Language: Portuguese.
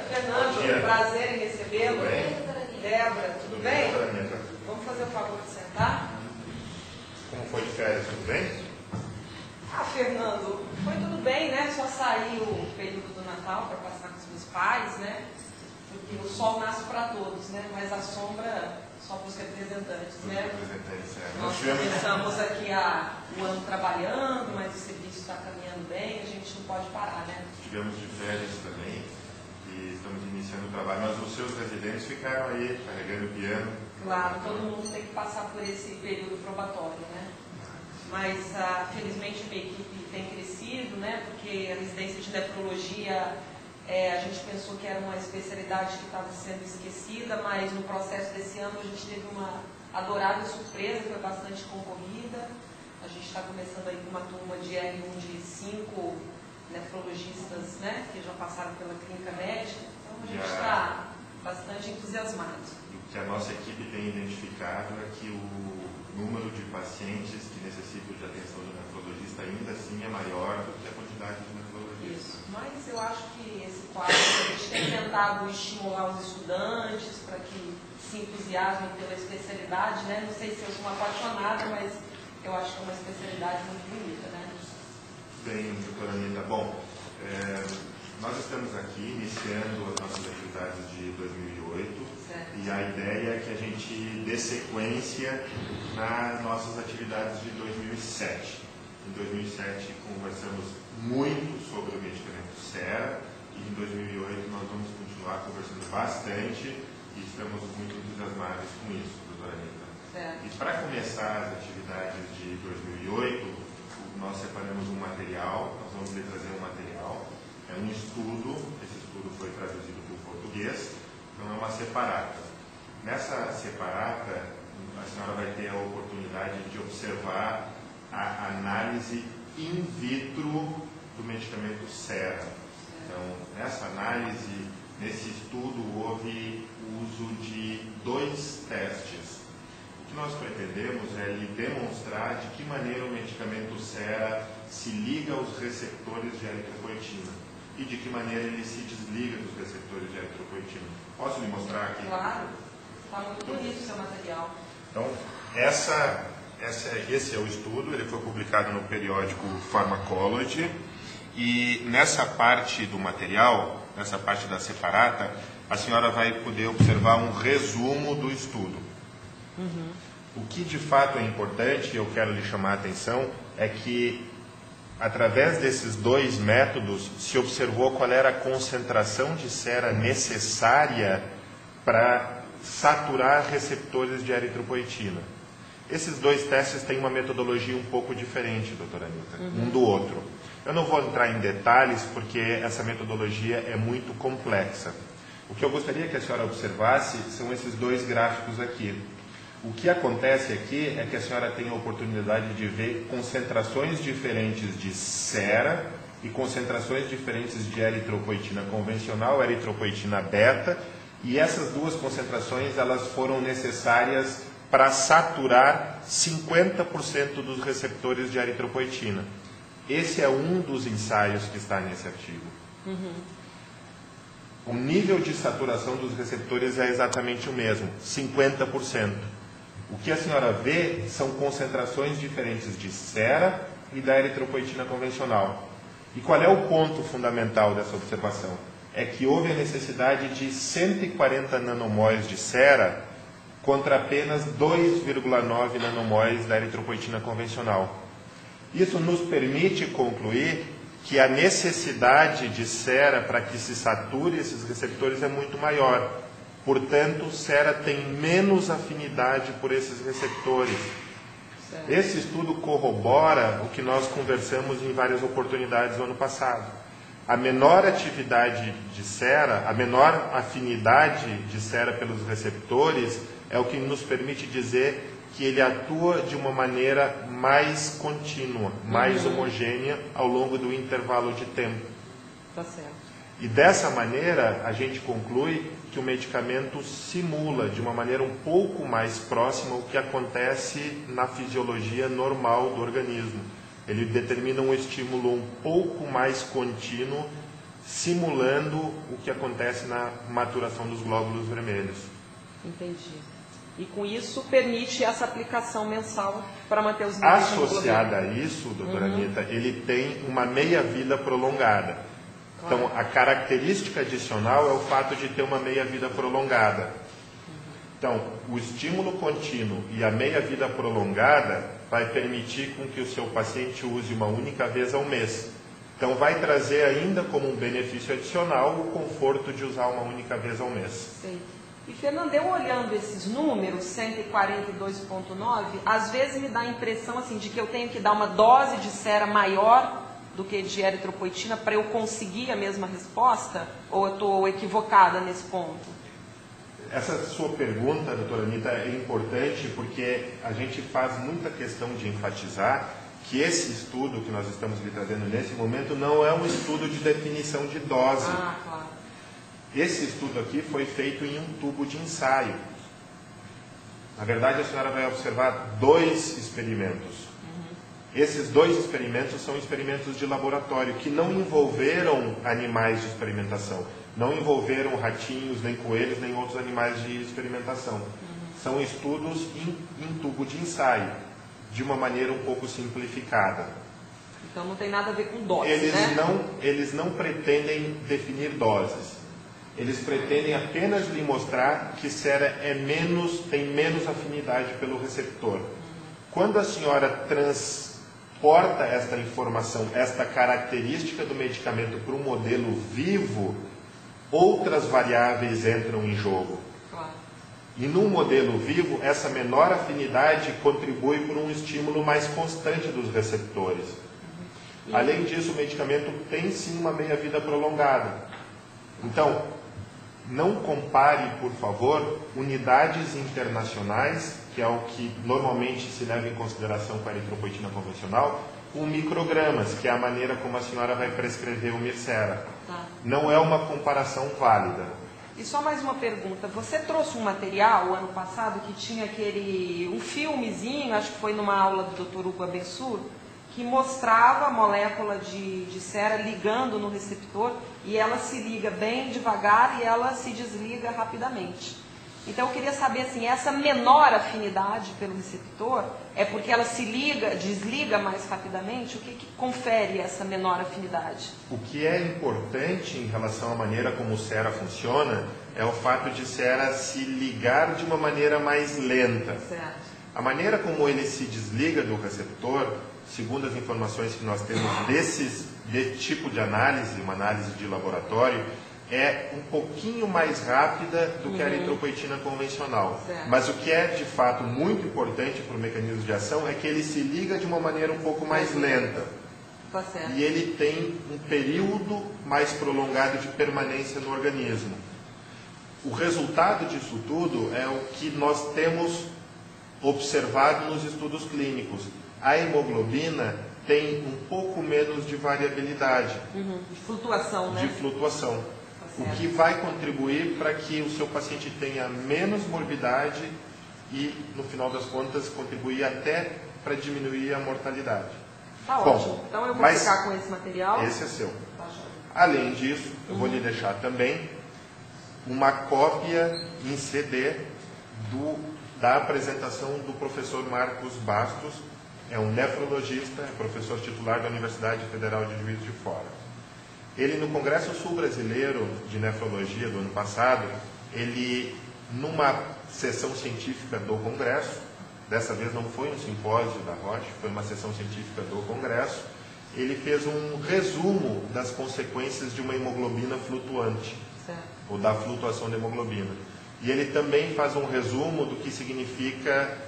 Fernando, prazer em recebê-lo. Débora, tudo bem? Vamos fazer o favor de sentar? Como foi de férias, tudo bem? Fernando, foi tudo bem, né? Só saí o período do Natal para passar com os meus pais, né? Porque o sol nasce para todos, né? Mas a sombra só para os representantes, né? Nós começamos aqui o ano trabalhando, mas o serviço está caminhando bem, a gente não pode parar, né? Tivemos de férias também e estamos iniciando o trabalho, mas os seus residentes ficaram aí carregando o piano. Claro, todo mundo tem que passar por esse período probatório, né? Mas, felizmente, a minha equipe tem crescido, né? Porque a residência de nefrologia, a gente pensou que era uma especialidade que estava sendo esquecida, mas no processo desse ano a gente teve uma adorável surpresa, foi bastante concorrida. A gente está começando aí com uma turma de R1 de 5 nefrologistas, né? Que já passaram pela clínica médica. Então, a gente está bastante entusiasmado. O que a nossa equipe tem identificado é que o número de pacientes que necessitam de atenção do nefrologista ainda assim é maior do que a quantidade de nefrologistas. Isso, mas eu acho que esse quadro, a gente tem tentado estimular os estudantes para que se entusiasmem pela especialidade, né? Não sei se eu sou uma apaixonada, mas eu acho que é uma especialidade muito bonita, né? Bem, doutora Anitta, bom, nós estamos aqui iniciando as nossas atividades de 2008. E a ideia é que a gente dê sequência nas nossas atividades de 2007. Em 2007 conversamos muito sobre o medicamento Sera e em 2008 nós vamos continuar conversando bastante e estamos muito entusiasmados com isso, doutora Anitta. E para começar as atividades de 2008, nós separamos um material, nós vamos lhe trazer um material, é um estudo, esse estudo foi traduzido para o português, então é uma separata. Nessa separata, a senhora vai ter a oportunidade de observar a análise in vitro do medicamento Sera. Então, nessa análise, nesse estudo, houve o uso de 2 testes. O que nós pretendemos é lhe demonstrar de que maneira o medicamento Sera se liga aos receptores de eritropoetina e de que maneira ele se desliga dos receptores de eritropoetina. Posso lhe mostrar aqui? Claro. Está muito bonito o seu material. Então, esse é o estudo, ele foi publicado no periódico Pharmacology, e nessa parte do material, nessa parte da separata, a senhora vai poder observar um resumo do estudo. O que de fato é importante, e eu quero lhe chamar a atenção, é que através desses 2 métodos se observou qual era a concentração de Sera necessária para saturar receptores de eritropoetina. Esses 2 testes têm uma metodologia um pouco diferente, doutora Anitta, um do outro. Eu não vou entrar em detalhes porque essa metodologia é muito complexa. O que eu gostaria que a senhora observasse são esses 2 gráficos aqui. O que acontece aqui é que a senhora tem a oportunidade de ver concentrações diferentes de Sera e concentrações diferentes de eritropoetina convencional, eritropoetina beta, e essas 2 concentrações elas foram necessárias para saturar 50% dos receptores de eritropoetina. Esse é um dos ensaios que está nesse artigo. O nível de saturação dos receptores é exatamente o mesmo, 50%. O que a senhora vê são concentrações diferentes de Sera e da eritropoetina convencional. E qual é o ponto fundamental dessa observação? É que houve a necessidade de 140 nanomóis de Sera contra apenas 2,9 nanomóis da eritropoetina convencional. Isso nos permite concluir que a necessidade de Sera para que se sature esses receptores é muito maior. Portanto, Sera tem menos afinidade por esses receptores. Esse estudo corrobora o que nós conversamos em várias oportunidades no ano passado. A menor atividade de Sera, a menor afinidade de Sera pelos receptores é o que nos permite dizer que ele atua de uma maneira mais contínua, mais homogênea ao longo do intervalo de tempo. Tá certo. E dessa maneira a gente conclui que o medicamento simula de uma maneira um pouco mais próxima o que acontece na fisiologia normal do organismo. Ele determina um estímulo um pouco mais contínuo, simulando o que acontece na maturação dos glóbulos vermelhos. Entendi. E com isso permite essa aplicação mensal para manter os níveis de hemoglobina. Associada a isso, doutora Anitta, ele tem uma meia-vida prolongada. Claro. Então, a característica adicional é o fato de ter uma meia-vida prolongada. Então, o estímulo contínuo e a meia-vida prolongada vai permitir com que o seu paciente use uma única vez ao mês. Então, vai trazer ainda como um benefício adicional o conforto de usar uma única vez ao mês. Sim. E, Fernando, eu olhando esses números, 142,9, às vezes me dá a impressão assim, de que eu tenho que dar uma dose de cera maior do que de eritropoetina para eu conseguir a mesma resposta? Ou eu estou equivocada nesse ponto? Essa sua pergunta, doutora Anitta, é importante porque a gente faz muita questão de enfatizar que esse estudo que nós estamos lhe trazendo nesse momento não é um estudo de definição de dose. Ah, claro. Esse estudo aqui foi feito em um tubo de ensaio. Na verdade, a senhora vai observar 2 experimentos. Esses 2 experimentos são experimentos de laboratório que não envolveram animais de experimentação. Não envolveram ratinhos, nem coelhos, nem outros animais de experimentação. São estudos em tubo de ensaio, de uma maneira um pouco simplificada. Então não tem nada a ver com dose, Eles não pretendem definir doses. Eles pretendem apenas lhe mostrar que cera tem menos afinidade pelo receptor. Quando a senhora transporta esta informação, esta característica do medicamento para um modelo vivo, outras variáveis entram em jogo. Claro. E num modelo vivo, essa menor afinidade contribui por um estímulo mais constante dos receptores. Além disso, o medicamento tem sim uma meia-vida prolongada. Então, não compare, por favor, unidades internacionais, que é o que normalmente se leva em consideração com a eritropoetina convencional, com microgramas, que é a maneira como a senhora vai prescrever o Mircera. Tá. Não é uma comparação válida. E só mais uma pergunta. Você trouxe um material, ano passado, que tinha um filmezinho, acho que foi numa aula do Dr. Hugo Abensur, que mostrava a molécula de cera ligando no receptor, e ela se liga bem devagar e ela se desliga rapidamente. Então eu queria saber, assim, essa menor afinidade pelo receptor é porque ela se desliga mais rapidamente? O que confere essa menor afinidade? O que é importante em relação à maneira como o cera funciona é o fato de cera se ligar de uma maneira mais lenta. Certo. A maneira como ele se desliga do receptor, segundo as informações que nós temos desse tipo de análise, uma análise de laboratório, é um pouquinho mais rápida do que a eritropoetina convencional. Certo. Mas o que é de fato muito importante para o mecanismo de ação é que ele se liga de uma maneira um pouco mais lenta. Tá certo. E ele tem um período mais prolongado de permanência no organismo. O resultado disso tudo é o que nós temos observado nos estudos clínicos. A hemoglobina tem um pouco menos de variabilidade. De flutuação, né? De flutuação. O que vai contribuir para que o seu paciente tenha menos morbidade e, no final das contas, contribuir até para diminuir a mortalidade. Tá ótimo. Então eu vou ficar com esse material. Esse é seu. Tá jóia. Além disso, eu vou lhe deixar também uma cópia em CD da apresentação do professor Marcos Bastos. É um nefrologista, é professor titular da Universidade Federal de Juiz de Fora. Ele, no Congresso Sul Brasileiro de Nefrologia do ano passado, ele, numa sessão científica do Congresso, dessa vez não foi um simpósio da Roche, foi uma sessão científica do Congresso, ele fez um resumo das consequências de uma hemoglobina flutuante, certo, ou da flutuação da hemoglobina. E ele também faz um resumo do que significa